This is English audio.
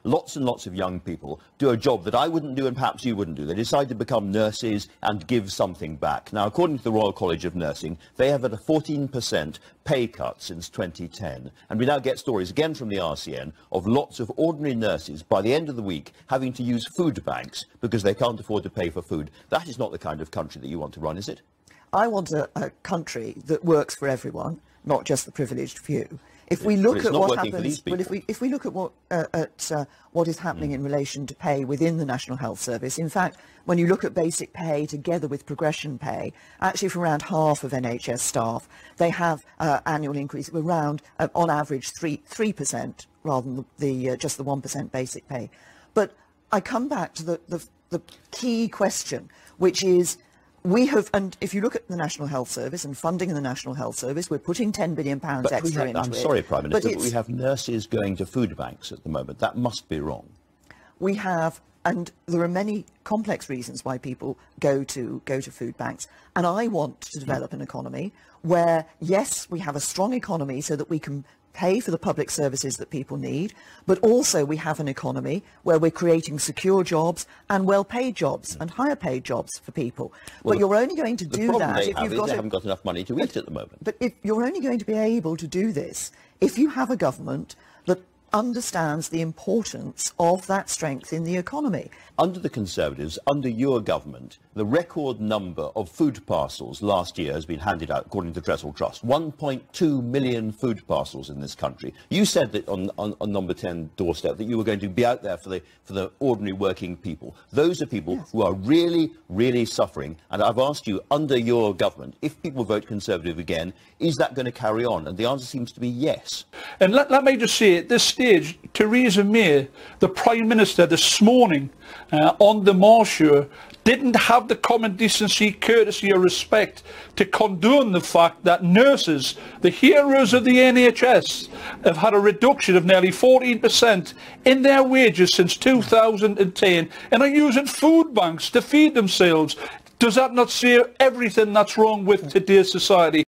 lots and lots of young people do a job that I wouldn't do and perhaps you wouldn't do. They decide to become nurses and give something back. Now, according to the Royal College of Nursing, they have had a 14% pay cut since 2010. And we now get stories again from the RCN of lots of ordinary nurses by the end of the week having to use food banks because they can't afford to pay for food. That is not the kind of country that you want to run, is it? I want a country that works for everyone, not just the privileged few. If we look at what happens, but if we look at what is happening in relation to pay within the National Health Service, in fact, when you look at basic pay together with progression pay, actually for around half of NHS staff, they have annual increase of around, on average, 3% rather than just the 1% basic pay. But I come back to the key question, which is, we have, and if you look at the National Health Service and funding in the National Health Service, we're putting £10 billion extra into it. I'm sorry, Prime Minister, but we have nurses going to food banks at the moment. That must be wrong. We have, and there are many complex reasons why people go to food banks. And I want to develop an economy where, yes, we have a strong economy so that we can pay for the public services that people need, but also we have an economy where we're creating secure jobs and well-paid jobs and higher-paid jobs for people. Well, but you're only going to do that if you've got... They haven't got enough money to eat at the moment. But if you're only going to be able to do this if you have a government that understands the importance of that strength in the economy. Under the Conservatives, under your government, the record number of food parcels last year has been handed out, according to the Dressel Trust. 1.2 million food parcels in this country. You said that on number 10 doorstep that you were going to be out there for the ordinary working people. Those are people who are really, really suffering. And I've asked you, under your government, if people vote Conservative again, is that going to carry on? And the answer seems to be yes. And let me just say, at this stage, Theresa May, the Prime Minister, this morning, on the Marsh show, didn't have the common decency, courtesy or respect to condone the fact that nurses, the heroes of the NHS, have had a reduction of nearly 14% in their wages since 2010 and are using food banks to feed themselves. Does that not say everything that's wrong with today's society?